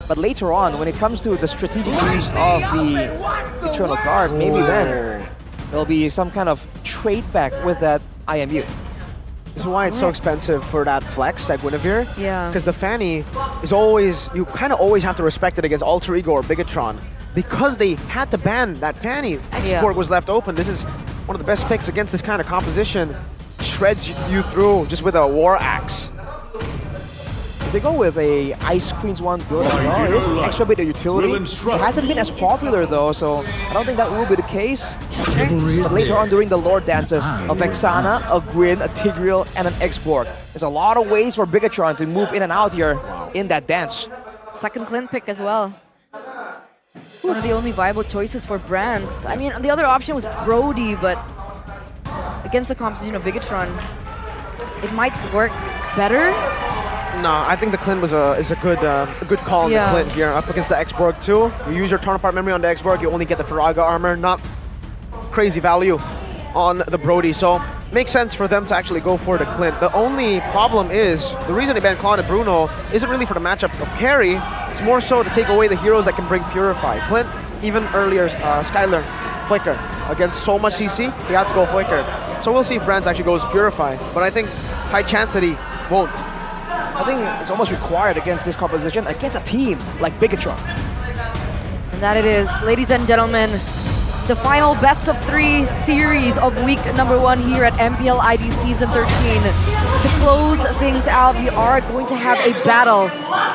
But later on, when it comes to the strategic use of the Eternal Guard, maybe then there'll be some kind of trade back with that IMU. This is why it's so expensive for that flex, that Guinevere. Yeah. Because the Fanny is always, you kind of always have to respect it against Alter Ego or Bigetron. Because they had to ban that Fanny, Export was left open. This is one of the best picks against this kind of composition. Shreds you through just with a War Axe. If they go with a Ice Queen's one build as well, it is extra bit of utility. It hasn't been as popular though, so I don't think that will be the case. But later on during the Lord dances, a Vexana, a Gwyn, a Tigreal, and an X-Borg. There's a lot of ways for Bigetron to move in and out here in that dance. Second Clint pick as well. One of the only viable choices for brands. I mean, the other option was Brody, but against the composition of Bigetron, it might work better. No, I think the Clint was is a good call on the Clint here. Up against the X-Borg too. You use your turn apart memory on the X-Borg, you only get the Faraga armor, not crazy value on the Brody. So makes sense for them to actually go for the Clint. The only problem is, the reason they banned Claude and Bruno isn't really for the matchup of carry, it's more so to take away the heroes that can bring Purify. Clint, even earlier, Skylar, Flicker. Against so much CC, he had to go Flicker. So we'll see if Brands actually goes Purify, but I think high chance that he won't. I think it's almost required against this composition, against a team like Bigetron. And that it is, ladies and gentlemen, the final best of 3 series of week number 1 here at MPL ID Season 13. To close things out, we are going to have a battle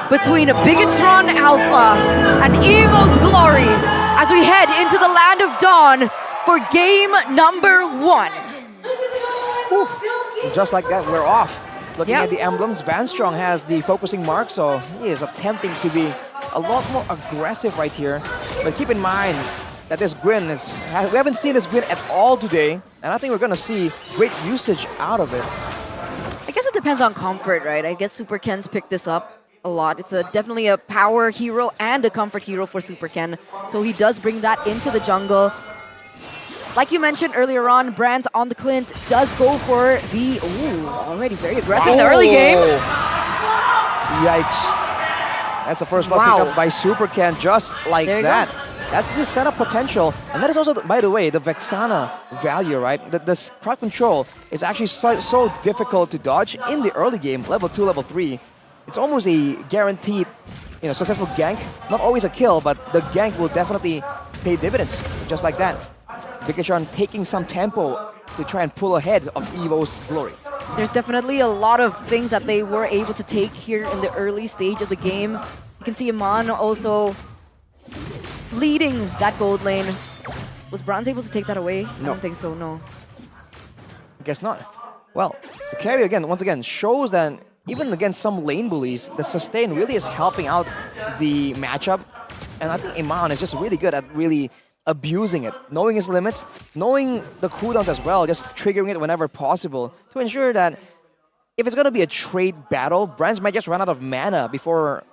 between Bigetron Alpha and Evos Glory as we head into the Land of Dawn for game number 1. Whew. Just like that, we're off. Looking at the emblems, Van Strong has the focusing mark, so he is attempting to be a lot more aggressive right here. But keep in mind that this Gwyn is, we haven't seen this Gwyn at all today, and I think we're going to see great usage out of it. I guess it depends on comfort, right? I guess Super Ken's picked this up a lot. It's definitely a power hero and a comfort hero for Super Ken, so he does bring that into the jungle. Like you mentioned earlier on, Brands on the Clint does go for the, already very aggressive in the early game. Yikes. That's the first blood picked up by Super Ken, just like that. That's the setup potential. And that is also, by the way, the Vexana value, right? The crowd control is actually so difficult to dodge in the early game, level 2, level 3. It's almost a guaranteed, successful gank. Not always a kill, but the gank will definitely pay dividends, just like that. Bigetron taking some tempo to try and pull ahead of Evo's Glory. There's definitely a lot of things that they were able to take here in the early stage of the game. You can see Iman also leading that gold lane. Was Bronze able to take that away? No. I don't think so, no. I guess not. Well, the carry once again, shows that even against some lane bullies, the sustain really is helping out the matchup. And I think Iman is just really good at really abusing it, knowing his limits, knowing the cooldowns as well, just triggering it whenever possible to ensure that if it's going to be a trade battle, Brands might just run out of mana before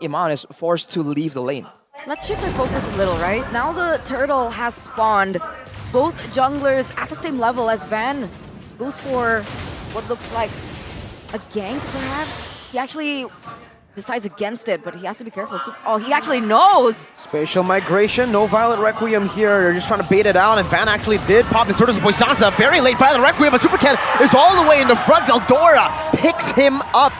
Iman is forced to leave the lane. Let's shift our focus a little, right? Now the turtle has spawned. Both junglers at the same level as Van goes for what looks like a gank, perhaps? He actually decides against it, but he has to be careful. Oh, he actually knows! Spatial migration, no Violet Requiem here. They're just trying to bait it out, and Van actually did pop the Turtles of Poisonza. Very late Violet Requiem, but Super Ken is all the way in the front. Veldora picks him up.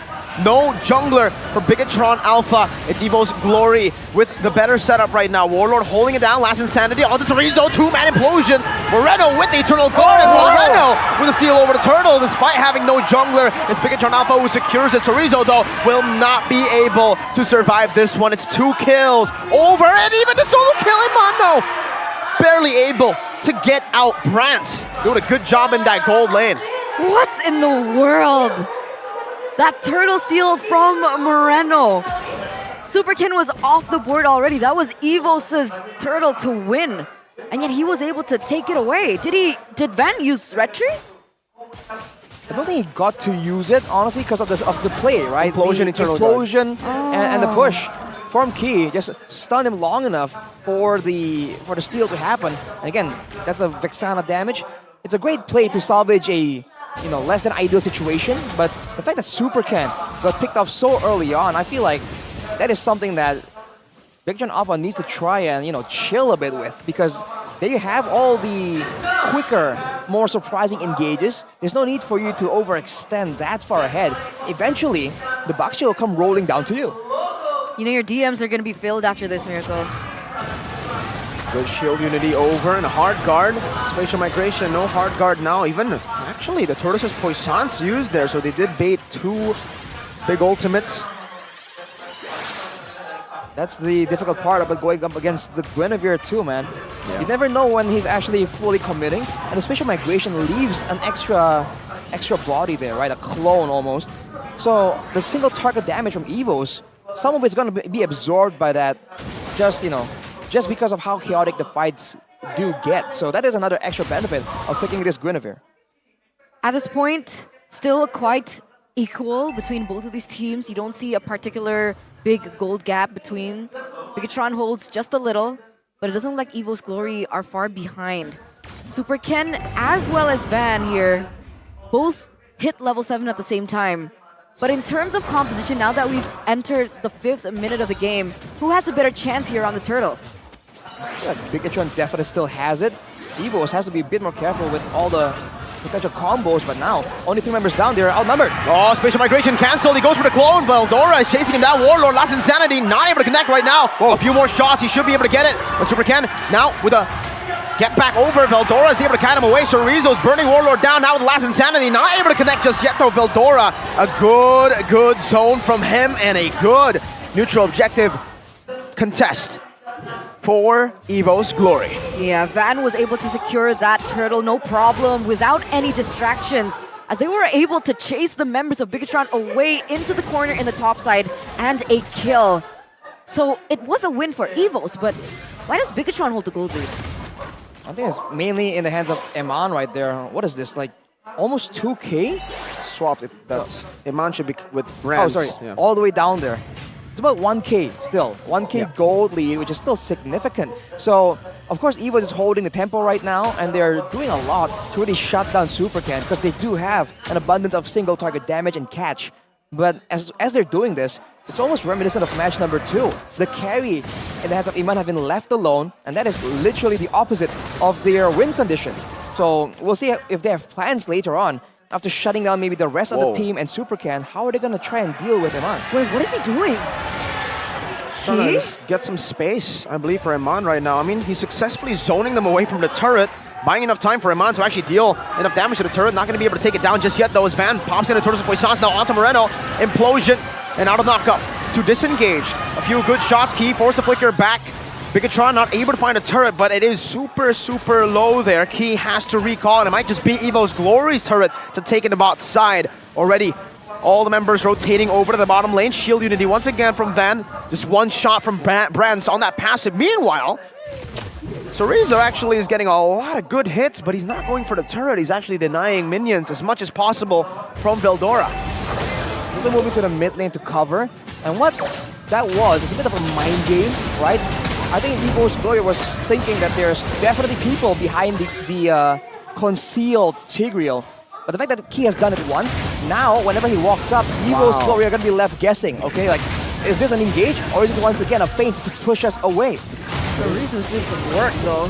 No jungler for Bigetron Alpha. It's Evo's Glory with the better setup right now. Warlord holding it down. Last Insanity onto Torizo. 2-man implosion. Moreno with the Eternal Guard. Moreno with a steal over the Turtle despite having no jungler. It's Bigetron Alpha who secures it. Torizo, though, will not be able to survive this one. It's 2 kills over, and even the solo kill in Mondo. Barely able to get out Brants. Doing a good job in that gold lane. What in the world? That turtle steal from Moreno. Super Ken was off the board already. That was Evos' turtle to win. And yet he was able to take it away. Did Van use Retry? I don't think he got to use it, honestly, because of the play, right? Implosion, the explosion and the push. Form Key just stunned him long enough for the steal to happen. And again, that's a Vexana damage. It's a great play to salvage a less than ideal situation, but the fact that Super Ken got picked off so early on, I feel like that is something that Bigetron Alpha needs to try and, you know, chill a bit with, because they have all the quicker, more surprising engages. There's no need for you to overextend that far ahead. Eventually, the box shield will come rolling down to you. You know, your DMs are going to be filled after this, Miracle. Good shield unity over and hard guard. Spatial migration, no hard guard now. Even, actually, the Tortoise's Poissons used there, so they did bait 2 big ultimates. That's the difficult part about going up against the Guinevere too, man. Yeah. You never know when he's actually fully committing, and the spatial migration leaves an extra body there, right? A clone almost. So the single target damage from Evos, some of it's going to be absorbed by that, just, you know, just because of how chaotic the fights do get. So that is another extra benefit of picking this Guinevere. At this point, still quite equal between both of these teams. You don't see a particular big gold gap between. Bigetron holds just a little, but it doesn't look like Evo's Glory are far behind. Super Ken as well as Van here both hit level 7 at the same time. But in terms of composition, now that we've entered the 5th minute of the game, who has a better chance here on the turtle? Yeah, Bigetron definitely still has it. Evos has to be a bit more careful with all the potential combos, but now only 3 members down, they're outnumbered. Oh, spatial migration cancelled. He goes for the clone. Veldora is chasing him down. Warlord, Last Insanity, not able to connect right now. Whoa. A few more shots. He should be able to get it. But Super Ken now with a get back over. Veldora is able to kite him away. Chorizo's burning Warlord down now with Last Insanity. Not able to connect just yet though. Veldora, a good zone from him and a good neutral objective contest for Evo's Glory. Yeah, Van was able to secure that turtle, no problem, without any distractions, as they were able to chase the members of Bigetron away into the corner in the top side and a kill. So it was a win for Evos, but why does Bigetron hold the gold lead? I think it's mainly in the hands of Eman right there. What is this, like almost 2K? Swapped it. That's Iman should be with Brands. Oh, sorry, Yeah. all the way down there. It's about 1K still. 1K Yeah. gold lead, which is still significant. So, of course, Evos is holding the tempo right now, and they're doing a lot to really shut down Super Ken, because they do have an abundance of single target damage and catch. But as they're doing this, it's almost reminiscent of match number 2. The carry in the hands of Iman have been left alone, and that is literally the opposite of their win condition. So we'll see if they have plans later on. After shutting down maybe the rest of the team and Super Ken, how are they going to try and deal with Iman? Wait, what is he doing? Trying to just get some space, I believe, for Iman right now. I mean, he's successfully zoning them away from the turret, buying enough time for Iman to actually deal enough damage to the turret. Not going to be able to take it down just yet, though, as Van pops in a Tortoise Poissons now onto Moreno. Implosion and out of knockup to disengage. A few good shots. Key force the flicker back. Bigetron not able to find a turret, but it is super low there. Key has to recall, and it might just be Evo's Glory's turret to take it to bot side. Already, all the members rotating over to the bottom lane. Shield unity once again from Van. Just one shot from Brands on that passive. Meanwhile, Chorizo actually is getting a lot of good hits, but he's not going for the turret. He's actually denying minions as much as possible from Veldora. Also moving to the mid lane to cover. And what that was is a bit of a mind game, right? I think Evo's Glory was thinking that there's definitely people behind the concealed Tigreal. But the fact that Key has done it once, now whenever he walks up, Evo's Glory are going to be left guessing, okay? Like, is this an engage or is this once again a feint to push us away? Chorizo's doing some work though.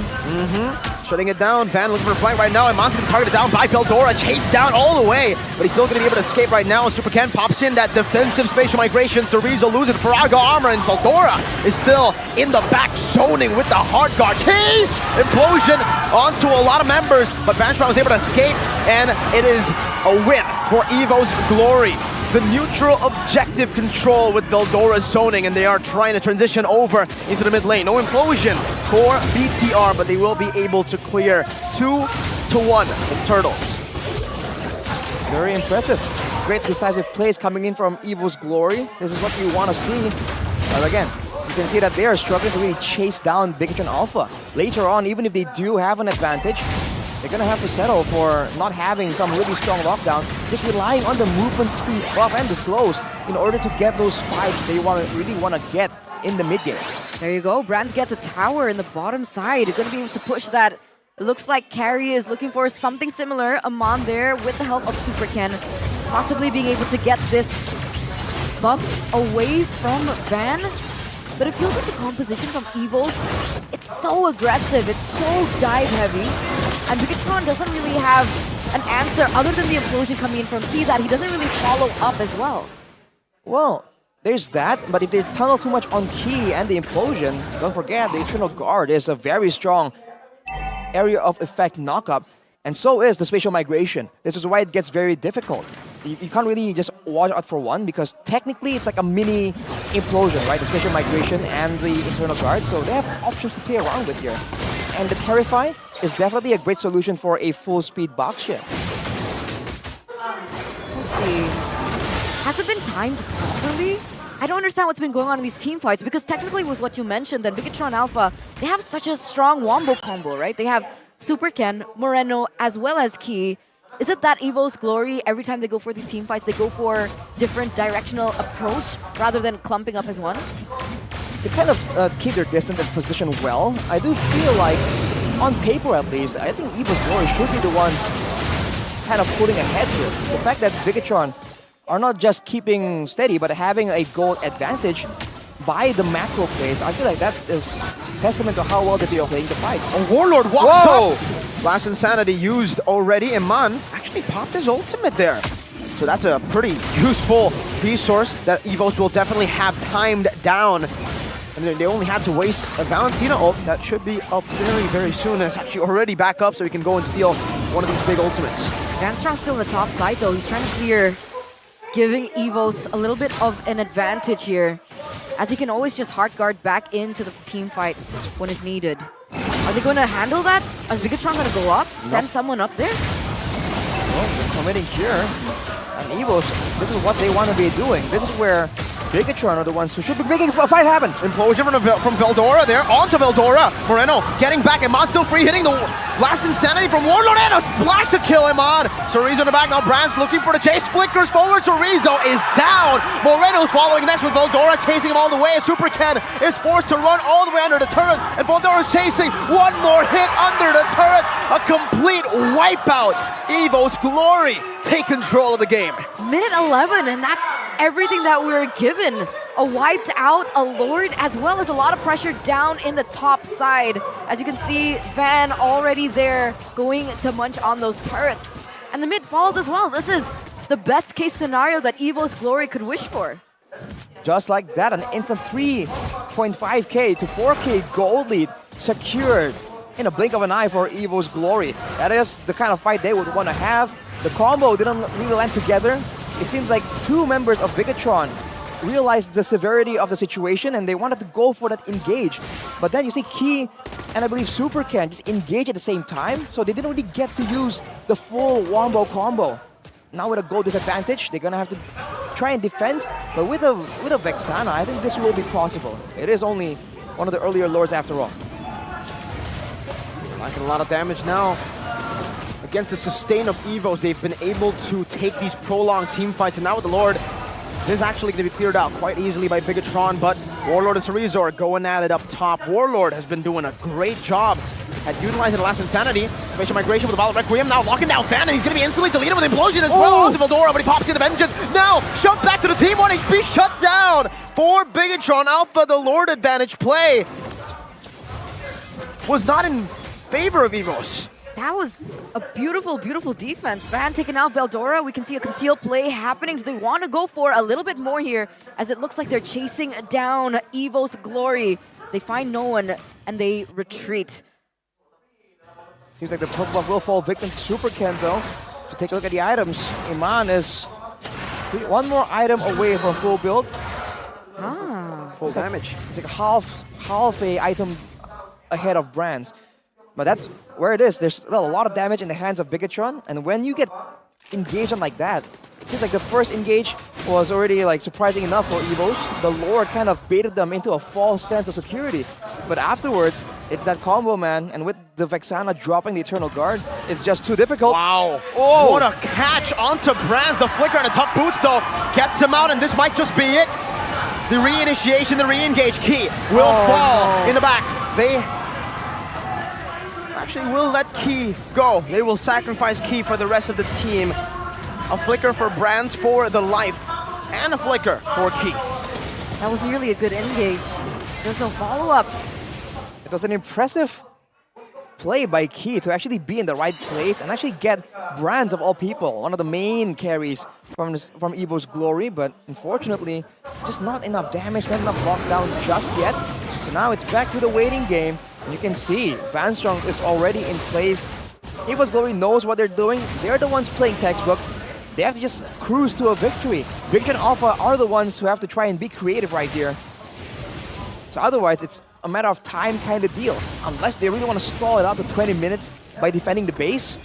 Shutting it down. Van looking for a flank right now. And Monster targeted down by Veldora. Chased down all the way. But he's still going to be able to escape right now. Super Ken pops in that defensive spatial migration. Chorizo loses Faraga armor. And Veldora is still in the back zoning with the hard guard. Key! Implosion onto a lot of members. But Vanstrom was able to escape. And it is a win for Evo's Glory. The neutral objective control with Veldora's zoning, and they are trying to transition over into the mid lane. No implosion for BTR, but they will be able to clear 2-1 in Turtles. Very impressive. Great decisive plays coming in from Evo's Glory. This is what you want to see. But again, you can see that they are struggling to really chase down Bigetron Alpha. Later on, even if they do have an advantage, they're going to have to settle for not having some really strong lockdown, just relying on the movement speed buff and the slows in order to get those fights they really want to get in the mid game. There you go. Brands gets a tower in the bottom side. He's going to be able to push that. It looks like Carry is looking for something similar. Amon there with the help of Super Ken, possibly being able to get this buff away from Van. but it feels like the composition from Evos, it's so aggressive, it's so dive heavy, and Bigetron doesn't really have an answer other than the implosion coming in from Key that he doesn't really follow up as well. Well, there's that, but if they tunnel too much on Key and the implosion, don't forget the Eternal Guard is a very strong area of effect knockup, and so is the spatial migration. This is why it gets very difficult. You can't really just watch out for one because technically it's like a mini implosion, right? The spatial migration and the Eternal Guard, so they have options to play around with here. And the Terrify is definitely a great solution for a full speed box ship. Let's see. Has it been timed properly? I don't understand what's been going on in these team fights because technically with what you mentioned, that Bigetron Alpha, they have such a strong wombo combo, right? They have Super Ken, Moreno, as well as Key. Is it that Evos Glory, every time they go for these team fights, they go for different directional approach rather than clumping up as one? They kind of keep their distance and position well. I do feel like, on paper at least, I think Evos Glory should be the ones kind of pulling ahead here. The fact that Bigetron are not just keeping steady, but having a goal advantage by the macro plays, I feel like that is testament to how well they're playing the fights. A Warlord walks up! Last Insanity used already. Iman actually popped his ultimate there. So that's a pretty useful resource that Evos will definitely have timed down. And they only had to waste a Valentina ult. That should be up very, very soon. It's actually already back up so he can go and steal one of these big ultimates. Vanstrong's still in the top side though. He's trying to clear, giving Evos a little bit of an advantage here, as he can always just hard guard back into the team fight when it's needed. Are they going to handle that? Is Bigetron going to go up, send someone up there? Well, they're committing here. And Evos, this is what they want to be doing. This is where Bigetron are the ones who should be making a fight happen. Implosion from Veldora there, onto Veldora. Moreno getting back, Iman still free, hitting the last Insanity from Warlord, and a splash to kill Iman. Chorizo in the back, now Brands looking for the chase, flickers forward, Chorizo is down. Moreno's following next with Veldora, chasing him all the way. Super Ken is forced to run all the way under the turret, and Veldora's chasing. One more hit under the turret, a complete wipeout. Evos Glory take control of the game. Minute 11, and that's everything that we were given. A wiped out, a Lord, as well as a lot of pressure down in the top side. As you can see, Van already there going to munch on those turrets. And the mid falls as well. This is the best case scenario that Evos Glory could wish for. Just like that, an instant 3.5k to 4k gold lead secured in a blink of an eye for Evos Glory. That is the kind of fight they would want to have. The combo didn't really land together. It seems like two members of Bigetron realized the severity of the situation and they wanted to go for that engage. But then you see Key and I believe Super Ken just engage at the same time, so they didn't really get to use the full wombo combo. Now with a goal disadvantage, they're gonna have to try and defend, but with a Vexana, I think this will be possible. It is only one of the earlier lords after all. Liking a lot of damage now. Against the sustain of Evos, they've been able to take these prolonged team fights, and now with the Lord, this is actually going to be cleared out quite easily by Bigetron, but Warlord and Chorizo are going at it up top. Warlord has been doing a great job at utilizing the last Insanity. Spatial migration with the Violet Requiem, now locking down Fan, and he's going to be instantly deleted with Implosion as well onto Veldora, but he pops into Vengeance. Now, shoved back to the team, 1 HP shut down for Bigetron Alpha. The Lord advantage play was not in favor of Evos. That was a beautiful, beautiful defense. Van taking out Veldora. We can see a concealed play happening. Do they want to go for a little bit more here, as it looks like they're chasing down Evos Glory. They find no one and they retreat. Seems like the Pokemon will fall victim to Super Ken though. To take a look at the items, Iman is one more item away from full build. Full damage. It's like half a item ahead of Brands. But that's where it is. There's still a lot of damage in the hands of Bigetron, and when you get engaged on like that, it seems like the first engage was already like surprising enough for Evos. The Lord kind of baited them into a false sense of security. But afterwards, it's that combo, man, and with the Vexana dropping the Eternal Guard, it's just too difficult. Wow. Oh, what a catch onto Brands. The flicker and the top boots, though, gets him out, and this might just be it. The reinitiation, the re-engage Key will fall in the back. They actually will let Key go. They will sacrifice Key for the rest of the team. A flicker for Brands for the life, and a flicker for Key. That was nearly a good engage. There's no follow-up. It was an impressive play by Key to actually be in the right place and actually get Brands of all people, one of the main carries from Evo's Glory, but unfortunately, just not enough damage, not enough lockdown just yet. So now it's back to the waiting game. And you can see Vanstrong is already in place. Evo's Glory knows what they're doing. They're the ones playing textbook. They have to just cruise to a victory. Bigetron Alpha are the ones who have to try and be creative right here. So otherwise, it's a matter of time kind of deal. Unless they really want to stall it out to 20 minutes by defending the base.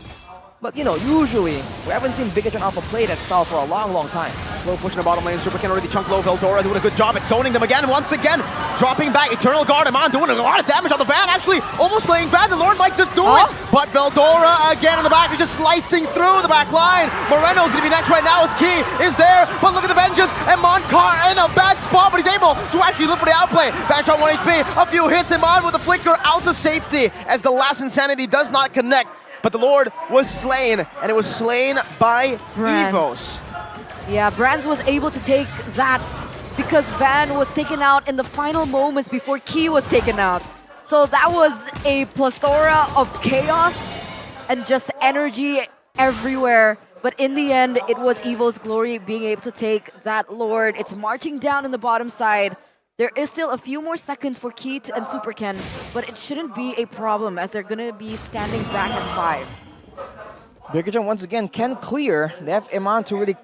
But, you know, usually, we haven't seen Bigetron Alpha play that style for a long, long time. Slow push in the bottom lane. Super can already chunk low. Veldora doing a good job at zoning them again. Once again, dropping back. Eternal Guard. Amon doing a lot of damage on the van. Actually, almost laying bad. The Lord might just do it. But Veldora again in the back is just slicing through the back line. Moreno's going to be next right now as Key is there. But look at the vengeance. Amon caught in a bad spot, but he's able to actually look for the outplay. Vanstrong 1 HP. A few hits. Amon with the flicker out to safety as the last Insanity does not connect. But the Lord was slain, and it was slain by Brands. Evos. Yeah, Brands was able to take that because Van was taken out in the final moments before Key was taken out. So that was a plethora of chaos and just energy everywhere. But in the end, it was Evo's Glory being able to take that Lord. It's marching down in the bottom side. There is still a few more seconds for Keith and Super Ken, but it shouldn't be a problem as they're going to be standing back as 5. Bigetron once again can clear. They have Iman to really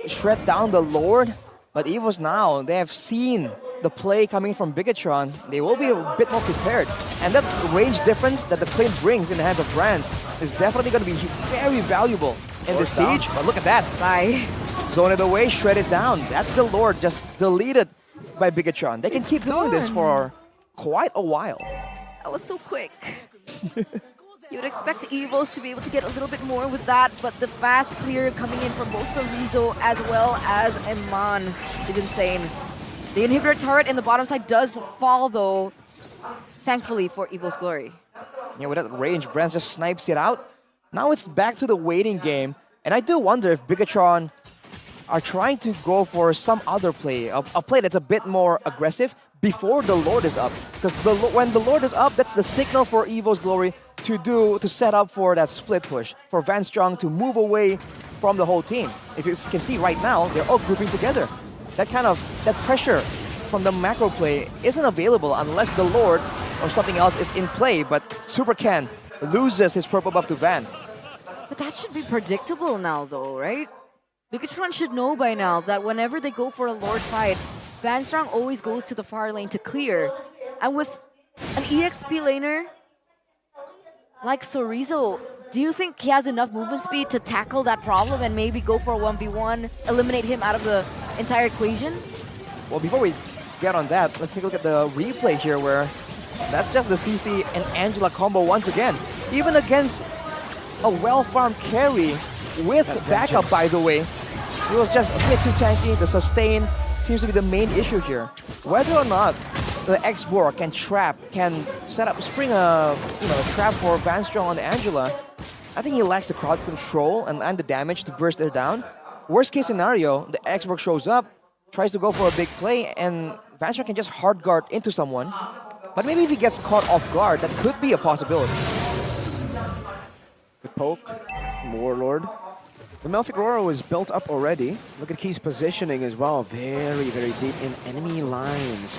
shred down the Lord, but Evos now, they have seen the play coming from Bigetron. They will be a bit more prepared. And that range difference that the plane brings in the hands of Brands is definitely going to be very valuable in the siege. But look at that. Bye. Zone it away, shred it down. That's the Lord just deleted by Bigetron. They can keep doing this for quite a while. That was so quick. You would expect Evos to be able to get a little bit more with that, but the fast clear coming in from both Sorizo as well as Iman is insane. The inhibitor turret in the bottom side does fall though, thankfully for Evo's Glory. Yeah, with that range, Brands just snipes it out. Now it's back to the waiting game, and I do wonder if Bigetron are trying to go for some other play, a play that's a bit more aggressive before the Lord is up. Because when the Lord is up, that's the signal for Evo's Glory to set up for that split push, for Vanstrong to move away from the whole team. If you can see right now, they're all grouping together. That pressure from the macro play isn't available unless the Lord or something else is in play, but Super Ken loses his purple buff to Van. But that should be predictable now though, right? Bigetron should know by now that whenever they go for a Lord fight, Vanstrong always goes to the far lane to clear. And with an EXP laner like Sorizo, do you think he has enough movement speed to tackle that problem and maybe go for a 1v1, eliminate him out of the entire equation? Well, before we get on that, let's take a look at the replay here where that's just the CC and Angela combo once again. Even against a well-farmed carry with backup, by the way. It was just a bit too tanky. The sustain seems to be the main issue here. Whether or not the X-Borg can spring a trap for Vanstrong on Angela, I think he lacks the crowd control and the damage to burst her down. Worst case scenario, the X-Borg shows up, tries to go for a big play, and Vanstrong can just hard guard into someone. But maybe if he gets caught off guard, that could be a possibility. Good poke, Warlord. The Malefic Aurora was built up already. Look at Key's positioning as well. Very, very deep in enemy lines.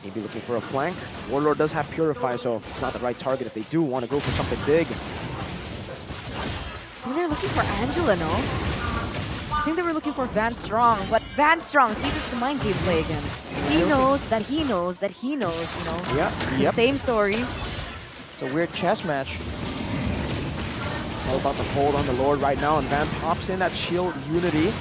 Maybe looking for a flank. Warlord does have Purify, so it's not the right target if they do want to go for something big. I think they're looking for Angela, no? I think they were looking for Vanstrong, but Vanstrong, see, this is the mind game play again. He knows that he knows that he knows, you know? Yep. Same story. It's a weird chess match. All about the hold on the Lord right now, and Van pops in that shield unity.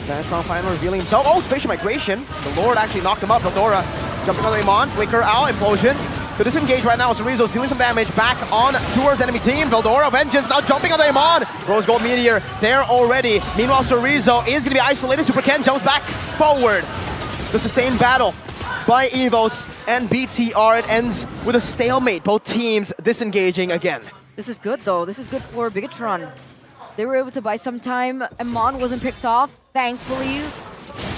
Vanstrong finally revealing himself. Oh, spatial migration. The Lord actually knocked him up. Veldora jumping on the Iman. Flicker out. Implosion. To disengage right now. Sorizo's dealing some damage back on towards enemy team. Veldora, Vengeance now jumping on the Iman. Rose Gold Meteor there already. Meanwhile, Sorizo is going to be isolated. Super Ken jumps back forward. The sustained battle by Evos and BTR. It ends with a stalemate. Both teams disengaging again. This is good though. This is good for Bigetron. They were able to buy some time. Amon wasn't picked off, thankfully,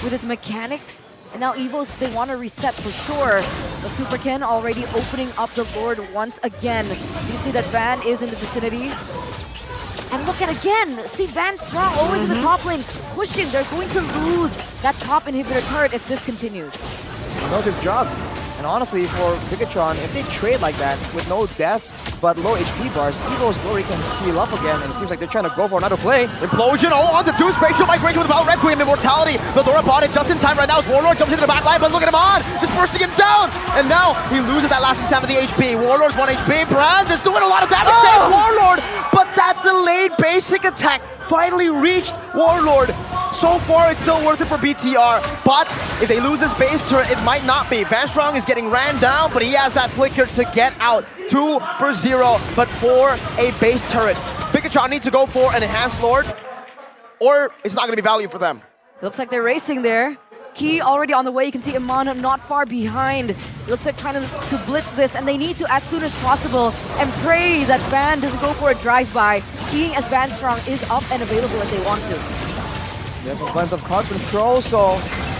with his mechanics. And now Evos, they want to reset for sure. But Super Ken already opening up the Lord once again. You see that Van is in the vicinity. And look at again, see Van Strong always in the top lane, pushing. They're going to lose that top inhibitor turret if this continues. He knows his job. And honestly, for Bigetron, if they trade like that with no deaths but low HP bars, Evos Glory can heal up again, and it seems like they're trying to go for another play. Implosion, onto 2, spatial migration with Battle Requiem, Immortality. Veldora bought it just in time right now as Warlord jumps into the back line, but look at him on, just bursting him down. And now he loses that last insanity HP. Warlord's 1 HP, Brands is doing a lot of damage, save Warlord, but that delayed basic attack finally reached Warlord. So far, it's still worth it for BTR, but if they lose this base turret, it might not be. Van Strong is getting ran down, but he has that flicker to get out. 2 for 0, but for a base turret. Bigetron needs to go for an enhanced Lord, or it's not going to be value for them. Looks like they're racing there. Key already on the way. You can see Iman not far behind. It looks like trying to blitz this, and they need to as soon as possible and pray that Van doesn't go for a drive-by, seeing as Van Strong is up and available if they want to. There's a bunch of card control, so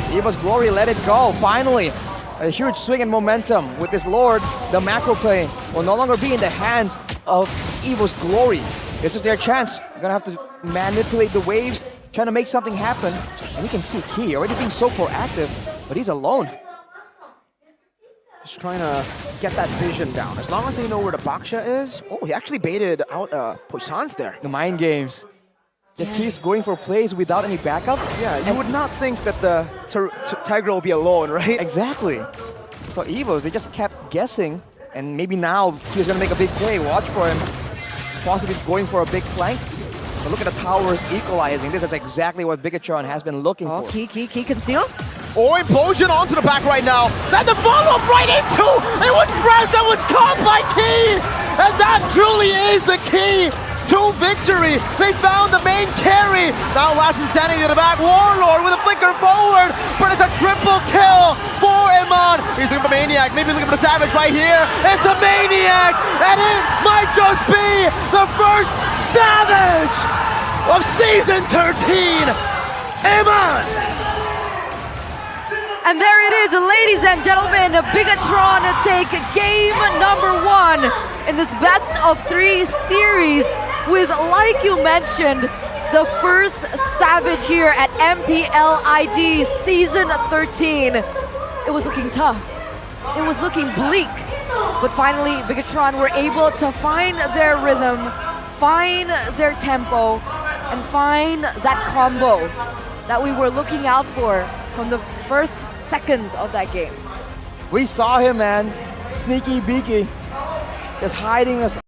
Evos Glory let it go. Finally, a huge swing in momentum with this Lord. The macro play will no longer be in the hands of Evos Glory. This is their chance. They're gonna have to manipulate the waves, trying to make something happen. And you can see Key already being so proactive, but he's alone. Just trying to get that vision down. As long as they know where the Baksha is. Oh, he actually baited out Poissons there. The mind games. Just keeps going for plays without any backup. Yeah, you would not think that the Tiger will be alone, right? Exactly. So Evos, they just kept guessing, and maybe now he's gonna make a big play. Watch for him, possibly going for a big flank. But look at the towers equalizing. This is exactly what Bigetron has been looking for. Key conceal. Oh, Implosion onto the back right now. That's a follow-up right into! It was Brez that was caught by Key! And that truly is the key to victory. They found the main carry. Now last insanity to the back. Warlord with a flicker forward, but it's a triple kill for Iman. He's looking for Maniac, maybe looking for the Savage right here. It's a Maniac, and it might just be the first Savage of Season 13. Iman! And there it is, ladies and gentlemen, Bigetron take game number 1 in this best of 3 series with, like you mentioned, the first Savage here at MPLID Season 13. It was looking tough. It was looking bleak. But finally, Bigetron were able to find their rhythm, find their tempo, and find that combo that we were looking out for from the first seconds of that game. We saw him, man. Sneaky beaky. Just hiding us